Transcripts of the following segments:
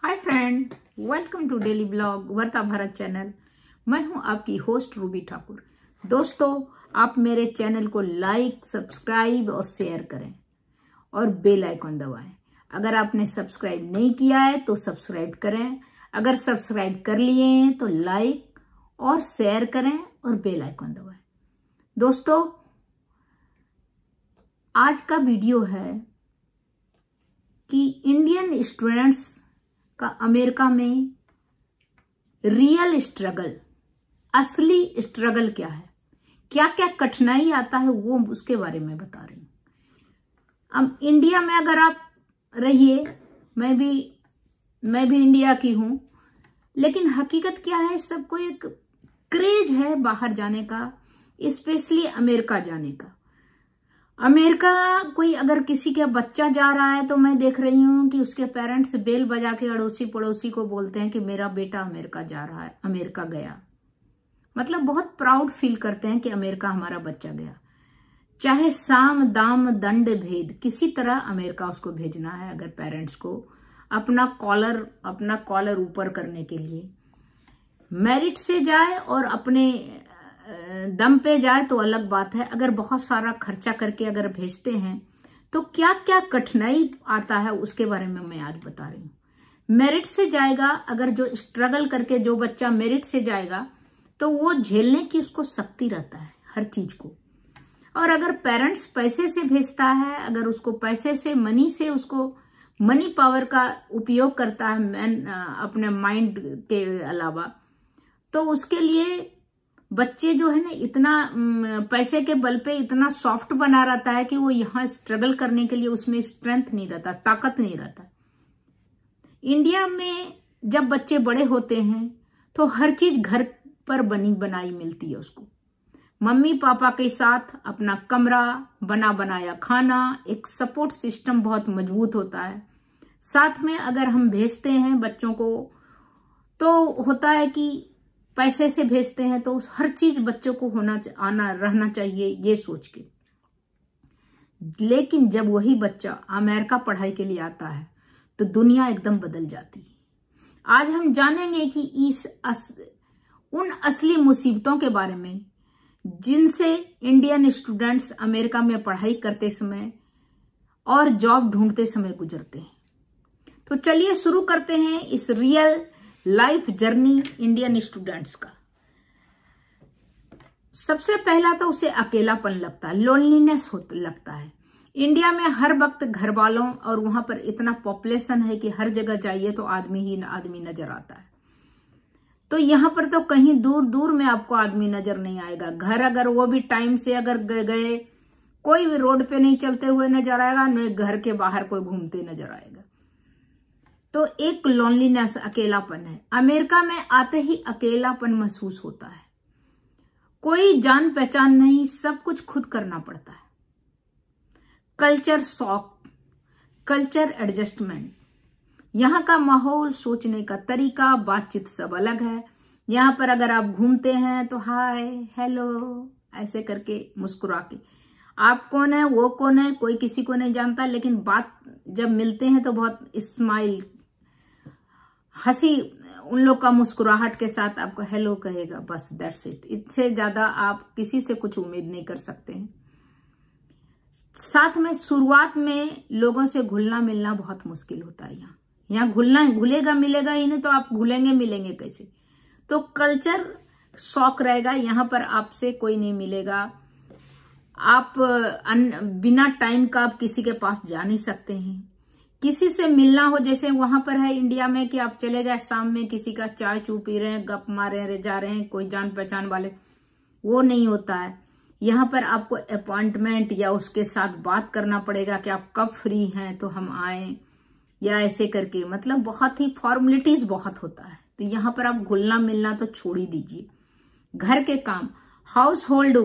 Hi friend, welcome to daily blog Varta Bharat channel. मैं हूं आपकी होस्ट रूबी ठाकुर। दोस्तों, आप मेरे चैनल को लाइक, सब्सक्राइब और शेयर करें और बेल आइकन दबाएं। अगर आपने सब्सक्राइब नहीं किया है तो सब्सक्राइब करें। अगर सब्सक्राइब कर लिए हैं तो लाइक और शेयर करें और बेल आइकन दबाएं। दोस्तों, आज का वीडियो है कि इंडियन स्टूडेंट्स का अमेरिका में रियल स्ट्रगल, असली स्ट्रगल क्या है, क्या क्या कठिनाई आता है, वो उसके बारे में बता रही हूं। अब इंडिया में अगर आप रहिए, मैं भी इंडिया की हूं, लेकिन हकीकत क्या है, सबको एक क्रेज है बाहर जाने का, स्पेशली अमेरिका जाने का। अमेरिका कोई अगर किसी का बच्चा जा रहा है तो मैं देख रही हूँ कि उसके पेरेंट्स बेल बजा के अड़ोसी पड़ोसी को बोलते हैं कि मेरा बेटा अमेरिका जा रहा है, अमेरिका गया। मतलब बहुत प्राउड फील करते हैं कि अमेरिका हमारा बच्चा गया। चाहे साम दाम दंड भेद, किसी तरह अमेरिका उसको भेजना है। अगर पेरेंट्स को अपना कॉलर ऊपर करने के लिए मेरिट से जाए और अपने दम पे जाए तो अलग बात है। अगर बहुत सारा खर्चा करके अगर भेजते हैं तो क्या क्या कठिनाई आता है, उसके बारे में मैं आज बता रही हूँ। मेरिट से जाएगा, अगर जो स्ट्रगल करके जो बच्चा मेरिट से जाएगा तो वो झेलने की उसको शक्ति रहता है हर चीज को। और अगर पेरेंट्स पैसे से भेजता है, अगर उसको पैसे से, मनी से, उसको मनी पावर का उपयोग करता है अपने माइंड के अलावा, तो उसके लिए बच्चे जो है ना, इतना पैसे के बल पे इतना सॉफ्ट बना रहता है कि वो यहाँ स्ट्रगल करने के लिए उसमें स्ट्रेंथ नहीं रहता, ताकत नहीं रहता। इंडिया में जब बच्चे बड़े होते हैं तो हर चीज घर पर बनी बनाई मिलती है उसको। मम्मी पापा के साथ अपना कमरा, बना बनाया खाना, एक सपोर्ट सिस्टम बहुत मजबूत होता है। साथ में अगर हम भेजते हैं बच्चों को तो होता है कि पैसे से भेजते हैं तो हर चीज बच्चों को रहना चाहिए, ये सोच के। लेकिन जब वही बच्चा अमेरिका पढ़ाई के लिए आता है तो दुनिया एकदम बदल जाती है। आज हम जानेंगे कि उन असली मुसीबतों के बारे में जिनसे इंडियन स्टूडेंट्स अमेरिका में पढ़ाई करते समय और जॉब ढूंढते समय गुजरते हैं। तो चलिए शुरू करते हैं इस real life journey Indian students का। सबसे पहला तो उसे अकेलापन लगता है, लोनलीनेस लगता है। इंडिया में हर वक्त घर वालों, और वहां पर इतना पॉपुलेशन है कि हर जगह जाइए तो आदमी ही आदमी नजर आता है। तो यहाँ पर तो कहीं दूर दूर में आपको आदमी नजर नहीं आएगा। घर अगर वो भी टाइम से अगर गए, कोई भी रोड पे नहीं चलते हुए नजर आएगा, न घर के बाहर कोई घूमते नजर आएगा। तो एक लोनलीनेस, अकेलापन है। अमेरिका में आते ही अकेलापन महसूस होता है। कोई जान पहचान नहीं, सब कुछ खुद करना पड़ता है। कल्चर शॉक, कल्चर एडजस्टमेंट, यहाँ का माहौल, सोचने का तरीका, बातचीत सब अलग है। यहाँ पर अगर आप घूमते हैं तो हाय हेलो ऐसे करके मुस्कुरा के, आप कौन है, वो कौन है, कोई किसी को नहीं जानता, लेकिन बात जब मिलते हैं तो बहुत स्माइल, हंसी, उन लोग का मुस्कुराहट के साथ आपको हेलो कहेगा, बस दैट्स इट। इससे ज्यादा आप किसी से कुछ उम्मीद नहीं कर सकते हैं। साथ में शुरुआत में लोगों से घुलना मिलना बहुत मुश्किल होता है। यहाँ घुलेगा मिलेगा ही नहीं, तो आप घुलेंगे मिलेंगे कैसे? तो कल्चर शॉक रहेगा। यहाँ पर आपसे कोई नहीं मिलेगा, आप बिना टाइम का आप किसी के पास जा नहीं सकते हैं। किसी से मिलना हो, जैसे वहां पर है इंडिया में कि आप चले गए शाम में, किसी का चाय चू पी रहे हैं, गप मारे जा रहे हैं, कोई जान पहचान वाले, वो नहीं होता है। यहाँ पर आपको अपॉइंटमेंट या उसके साथ बात करना पड़ेगा कि आप कब फ्री हैं तो हम आए, या ऐसे करके, मतलब बहुत ही फॉर्मेलिटीज बहुत होता है। तो यहाँ पर आप घुलना मिलना तो छोड़ ही दीजिए। घर के काम, हाउस होल्ड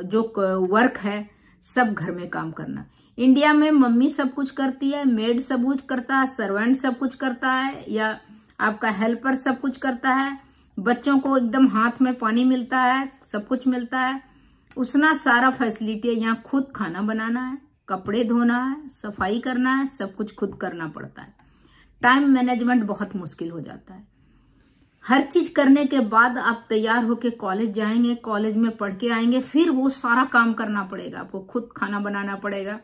जो वर्क है, सब घर में काम करना। इंडिया में मम्मी सब कुछ करती है, मेड सब कुछ करता है, सर्वेंट सब कुछ करता है, या आपका हेल्पर सब कुछ करता है। बच्चों को एकदम हाथ में पानी मिलता है, सब कुछ मिलता है, उसना सारा फैसिलिटी है। यहाँ खुद खाना बनाना है, कपड़े धोना है, सफाई करना है, सब कुछ खुद करना पड़ता है। टाइम मैनेजमेंट बहुत मुश्किल हो जाता है। हर चीज करने के बाद आप तैयार होके कॉलेज जाएंगे, कॉलेज में पढ़ के आएंगे, फिर वो सारा काम करना पड़ेगा आपको, खुद खाना बनाना पड़ेगा।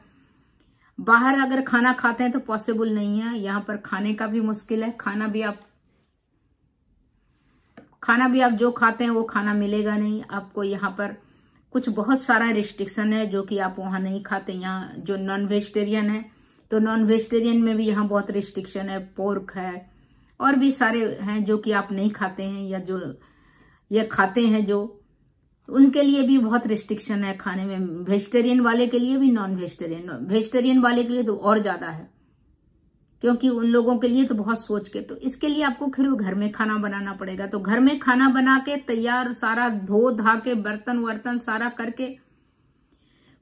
बाहर अगर खाना खाते हैं तो पॉसिबल नहीं है, यहाँ पर खाने का भी मुश्किल है। खाना भी आप जो खाते हैं वो खाना मिलेगा नहीं आपको। यहाँ पर कुछ बहुत सारा रिस्ट्रिक्शन है जो कि आप वहां नहीं खाते। यहाँ जो नॉन वेजिटेरियन है तो नॉन वेजिटेरियन में भी यहाँ बहुत रिस्ट्रिक्शन है। पोर्क है और भी सारे हैं जो कि आप नहीं खाते हैं, या जो ये खाते हैं जो, उनके लिए भी बहुत रिस्ट्रिक्शन है खाने में। वेजिटेरियन वाले के लिए भी, नॉन वेजिटेरियन वाले के लिए तो और ज्यादा है, क्योंकि उन लोगों के लिए तो बहुत सोच के। तो इसके लिए आपको फिर घर में खाना बनाना पड़ेगा। तो घर में खाना बना के तैयार, सारा धो धा के, बर्तन वर्तन सारा करके,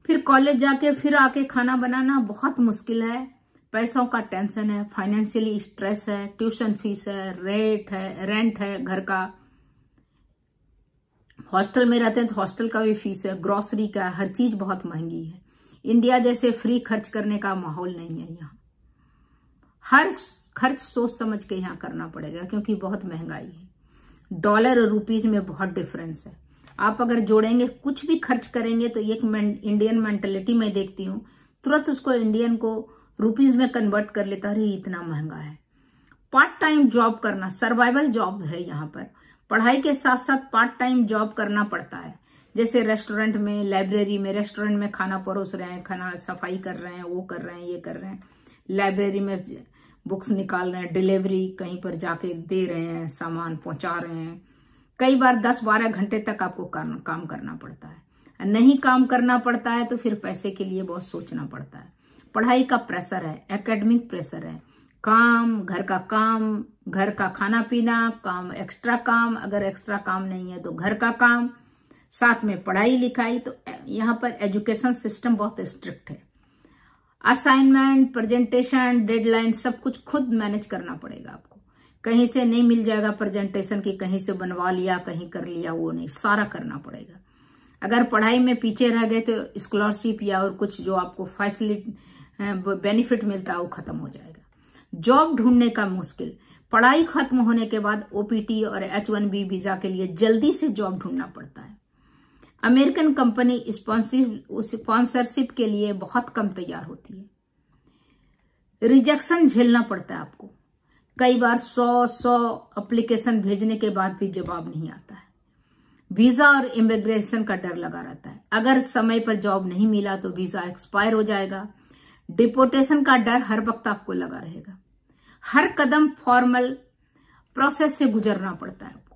फिर कॉलेज जाके फिर आके खाना बनाना बहुत मुश्किल है। पैसों का टेंशन है, फाइनेंशियली स्ट्रेस है, ट्यूशन फीस है, रेंट है घर का, हॉस्टल में रहते हैं तो हॉस्टल का भी फीस है, ग्रोसरी का, हर चीज बहुत महंगी है। इंडिया जैसे फ्री खर्च करने का माहौल नहीं है यहाँ। हर खर्च सोच समझ के यहाँ करना पड़ेगा, क्योंकि बहुत महंगाई है। डॉलर और रुपीज में बहुत डिफरेंस है। आप अगर जोड़ेंगे, कुछ भी खर्च करेंगे तो एक इंडियन मेंटेलिटी में देखती हूँ, तुरंत उसको इंडियन को रुपीज में कन्वर्ट कर लेता है, इतना महंगा है। पार्ट टाइम जॉब करना सर्वाइवल जॉब है यहाँ पर। पढ़ाई के साथ साथ पार्ट टाइम जॉब करना पड़ता है। जैसे रेस्टोरेंट में, लाइब्रेरी में, रेस्टोरेंट में खाना परोस रहे हैं, खाना सफाई कर रहे हैं, वो कर रहे हैं, ये कर रहे हैं। लाइब्रेरी में बुक्स निकाल रहे हैं, डिलीवरी कहीं पर जाके दे रहे हैं, सामान पहुंचा रहे हैं। कई बार 10-12 घंटे तक आपको काम करना पड़ता है। नहीं काम करना पड़ता है तो फिर पैसे के लिए बहुत सोचना पड़ता है। पढ़ाई का प्रेशर है, एकेडमिक प्रेशर है, काम, घर का खाना पीना, काम, एक्स्ट्रा काम, अगर एक्स्ट्रा काम नहीं है तो घर का काम, साथ में पढ़ाई लिखाई। तो यहाँ पर एजुकेशन सिस्टम बहुत स्ट्रिक्ट है। असाइनमेंट, प्रेजेंटेशन, डेडलाइन सब कुछ खुद मैनेज करना पड़ेगा आपको। कहीं से नहीं मिल जाएगा प्रेजेंटेशन की, कहीं से बनवा लिया, कहीं कर लिया, वो नहीं, सारा करना पड़ेगा। अगर पढ़ाई में पीछे रह गए तो स्कॉलरशिप या और कुछ जो आपको फैसिलिटी बेनिफिट मिलता है वो खत्म हो जाएगा। जॉब ढूंढने का मुश्किल। पढ़ाई खत्म होने के बाद OPT और H1B वीजा के लिए जल्दी से जॉब ढूंढना पड़ता है। अमेरिकन कंपनी स्पॉन्सरशिप के लिए बहुत कम तैयार होती है। रिजेक्शन झेलना पड़ता है आपको। कई बार 100 एप्लीकेशन भेजने के बाद भी जवाब नहीं आता है। वीजा और इमिग्रेशन का डर लगा रहता है। अगर समय पर जॉब नहीं मिला तो वीजा एक्सपायर हो जाएगा। डिपोर्टेशन का डर हर वक्त आपको लगा रहेगा। हर कदम फॉर्मल प्रोसेस से गुजरना पड़ता है आपको।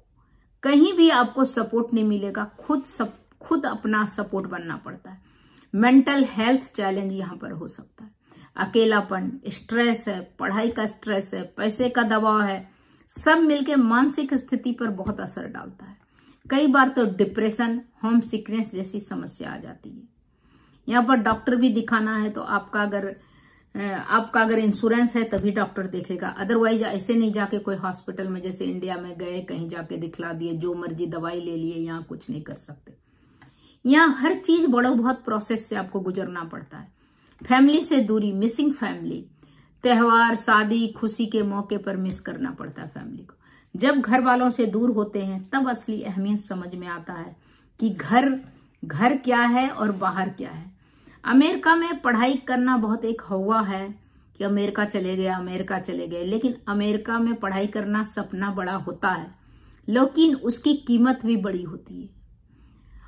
कहीं भी आपको सपोर्ट नहीं मिलेगा, खुद अपना सपोर्ट बनना पड़ता है। मेंटल हेल्थ चैलेंज यहाँ पर हो सकता है। अकेलापन, स्ट्रेस है, पढ़ाई का स्ट्रेस है, पैसे का दबाव है, सब मिलके मानसिक स्थिति पर बहुत असर डालता है। कई बार तो डिप्रेशन, होम सिकनेस जैसी समस्या आ जाती है। यहाँ पर डॉक्टर भी दिखाना है तो आपका अगर इंश्योरेंस है तभी डॉक्टर देखेगा, अदरवाइज ऐसे नहीं जाके कोई हॉस्पिटल में, जैसे इंडिया में गए कहीं जाके दिखला दिए, जो मर्जी दवाई ले लिए, यहाँ कुछ नहीं कर सकते। यहाँ हर चीज बड़ा बहुत प्रोसेस से आपको गुजरना पड़ता है। फैमिली से दूरी, मिसिंग फैमिली, त्योहार, शादी, खुशी के मौके पर मिस करना पड़ता है फैमिली को। जब घर वालों से दूर होते हैं तब असली अहमियत समझ में आता है कि घर क्या है और बाहर क्या है। अमेरिका में पढ़ाई करना बहुत एक हवा है कि अमेरिका चले गए, लेकिन अमेरिका में पढ़ाई करना सपना बड़ा होता है, लेकिन उसकी कीमत भी बड़ी होती है।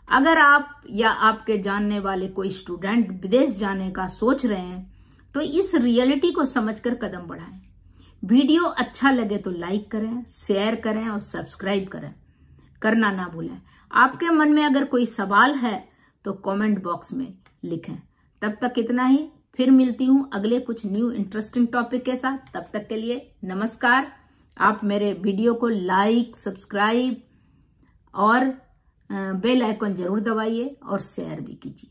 अगर आप या आपके जानने वाले कोई स्टूडेंट विदेश जाने का सोच रहे हैं तो इस रियलिटी को समझकर कदम बढ़ाएं। वीडियो अच्छा लगे तो लाइक करें, शेयर करें और सब्सक्राइब करना ना भूलें। आपके मन में अगर कोई सवाल है तो कमेंट बॉक्स में लिखें। तब तक इतना ही, फिर मिलती हूं अगले कुछ न्यू इंटरेस्टिंग टॉपिक के साथ। तब तक के लिए नमस्कार। आप मेरे वीडियो को लाइक, सब्सक्राइब और बेल आइकन जरूर दबाइए और शेयर भी कीजिए,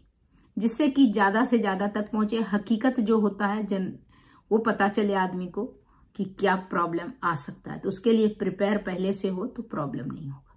जिससे कि ज्यादा से ज्यादा तक पहुंचे। हकीकत जो होता है वो पता चले आदमी को कि क्या प्रॉब्लम आ सकता है, तो उसके लिए प्रिपेयर पहले से हो तो प्रॉब्लम नहीं होगा।